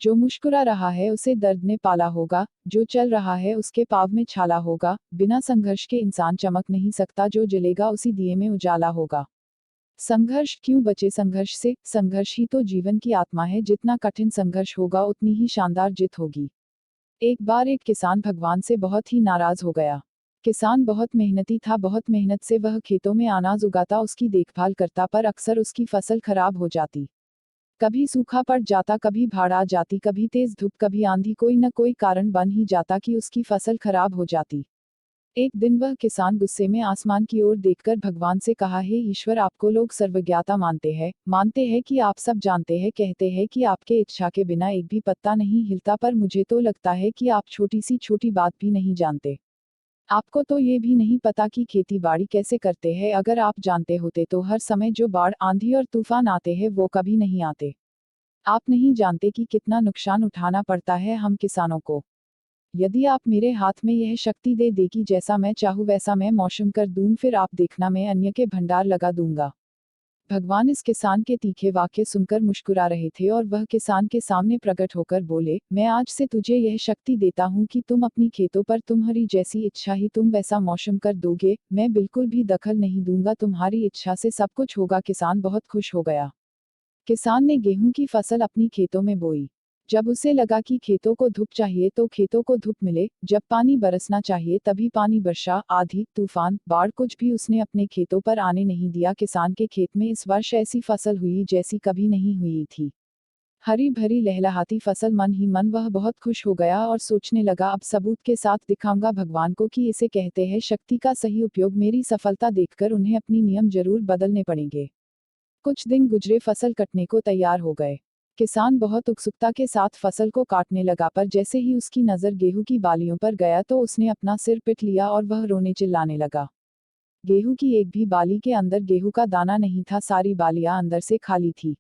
जो मुस्कुरा रहा है उसे दर्द ने पाला होगा, जो चल रहा है उसके पाँव में छाला होगा, बिना संघर्ष के इंसान चमक नहीं सकता, जो जलेगा उसी दिए में उजाला होगा। संघर्ष क्यों बचे संघर्ष से, संघर्ष ही तो जीवन की आत्मा है, जितना कठिन संघर्ष होगा उतनी ही शानदार जीत होगी। एक बार एक किसान भगवान से बहुत ही नाराज हो गया। किसान बहुत मेहनती था, बहुत मेहनत से वह खेतों में अनाज उगाता, उसकी देखभाल करता, पर अक्सर उसकी फसल खराब हो जाती। कभी सूखा पड़ जाता, कभी बाढ़ आ जाती, कभी तेज धूप, कभी आंधी, कोई न कोई कारण बन ही जाता कि उसकी फसल खराब हो जाती। एक दिन वह किसान गुस्से में आसमान की ओर देखकर भगवान से कहा, हे ईश्वर, आपको लोग सर्वज्ञाता मानते हैं कि आप सब जानते हैं, कहते हैं कि आपके इच्छा के बिना एक भी पत्ता नहीं हिलता, पर मुझे तो लगता है कि आप छोटी सी छोटी बात भी नहीं जानते। आपको तो ये भी नहीं पता कि खेती बाड़ी कैसे करते हैं, अगर आप जानते होते तो हर समय जो बाढ़, आंधी और तूफान आते हैं वो कभी नहीं आते। आप नहीं जानते कि कितना नुकसान उठाना पड़ता है हम किसानों को। यदि आप मेरे हाथ में यह शक्ति दे दे कि जैसा मैं चाहूँ वैसा मैं मौसम कर दूं, फिर आप देखना मैं अन्य के भंडार लगा दूंगा। भगवान इस किसान के तीखे वाक्य सुनकर मुस्कुरा रहे थे और वह किसान के सामने प्रकट होकर बोले, मैं आज से तुझे यह शक्ति देता हूँ कि तुम अपनी खेतों पर तुम्हारी जैसी इच्छा ही तुम वैसा मौसम कर दोगे, मैं बिल्कुल भी दखल नहीं दूंगा, तुम्हारी इच्छा से सब कुछ होगा। किसान बहुत खुश हो गया। किसान ने गेहूं की फसल अपनी खेतों में बोई। जब उसे लगा कि खेतों को धूप चाहिए तो खेतों को धूप मिले, जब पानी बरसना चाहिए तभी पानी बरसा, आंधी, तूफान, बाढ़ कुछ भी उसने अपने खेतों पर आने नहीं दिया। किसान के खेत में इस वर्ष ऐसी फसल हुई जैसी कभी नहीं हुई थी। हरी भरी लहलहाती फसल, मन ही मन वह बहुत खुश हो गया और सोचने लगा, अब सबूत के साथ दिखाऊंगा भगवान को कि इसे कहते हैं शक्ति का सही उपयोग। मेरी सफलता देखकर उन्हें अपनी नियम जरूर बदलने पड़ेंगे। कुछ दिन गुजरे, फसल कटने को तैयार हो गए। किसान बहुत उत्सुकता के साथ फसल को काटने लगा, पर जैसे ही उसकी नजर गेहूं की बालियों पर गया तो उसने अपना सिर पीट लिया और वह रोने चिल्लाने लगा। गेहूं की एक भी बाली के अंदर गेहूं का दाना नहीं था, सारी बालियां अंदर से खाली थी।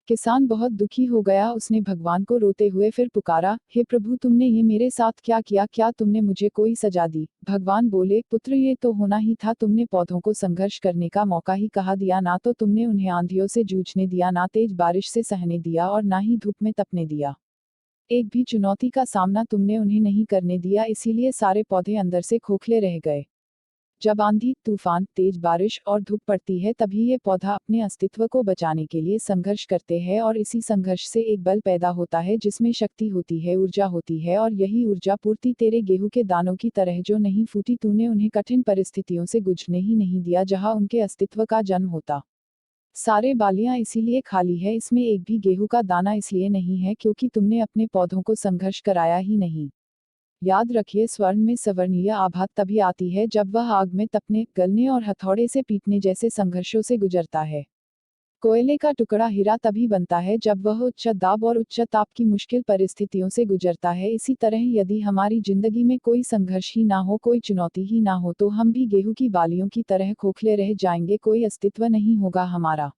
किसान बहुत दुखी हो गया, उसने भगवान को रोते हुए फिर पुकारा, हे प्रभु, तुमने ये मेरे साथ क्या किया, क्या तुमने मुझे कोई सजा दी? भगवान बोले, पुत्र, ये तो होना ही था, तुमने पौधों को संघर्ष करने का मौका ही कहा दिया, ना तो तुमने उन्हें आंधियों से जूझने दिया, ना तेज बारिश से सहने दिया और ना ही धूप में तपने दिया। एक भी चुनौती का सामना तुमने उन्हें नहीं करने दिया, इसीलिए सारे पौधे अंदर से खोखले रह गए। जब आंधी, तूफान, तेज बारिश और धूप पड़ती है तभी ये पौधा अपने अस्तित्व को बचाने के लिए संघर्ष करते हैं, और इसी संघर्ष से एक बल पैदा होता है जिसमें शक्ति होती है, ऊर्जा होती है, और यही ऊर्जा पूर्ति तेरे गेहूं के दानों की तरह जो नहीं फूटी, तूने उन्हें कठिन परिस्थितियों से गुजरने ही नहीं दिया जहां उनके अस्तित्व का जन्म होता। सारे बालियां इसीलिए खाली है, इसमें एक भी गेहूं का दाना इसलिए नहीं है क्योंकि तुमने अपने पौधों को संघर्ष कराया ही नहीं। याद रखिए, स्वर्ण में सवर्णीय आभा तभी आती है जब वह आग में तपने, गलने और हथौड़े से पीटने जैसे संघर्षों से गुजरता है। कोयले का टुकड़ा हीरा तभी बनता है जब वह उच्च दाब और उच्च ताप की मुश्किल परिस्थितियों से गुजरता है। इसी तरह यदि हमारी जिंदगी में कोई संघर्ष ही ना हो, कोई चुनौती ही ना हो, तो हम भी गेहूं की बालियों की तरह खोखले रह जाएंगे, कोई अस्तित्व नहीं होगा हमारा।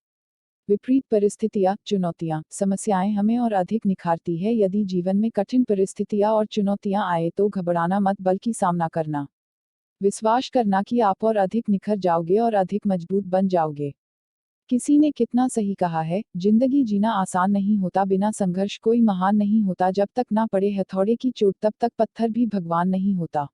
विपरीत परिस्थितियां, चुनौतियां, समस्याएं हमें और अधिक निखारती है। यदि जीवन में कठिन परिस्थितियां और चुनौतियां आए तो घबराना मत, बल्कि सामना करना। विश्वास करना कि आप और अधिक निखर जाओगे और अधिक मजबूत बन जाओगे। किसी ने कितना सही कहा है, जिंदगी जीना आसान नहीं होता, बिना संघर्ष कोई महान नहीं होता, जब तक ना पड़े हथौड़े की चोट तब तक पत्थर भी भगवान नहीं होता।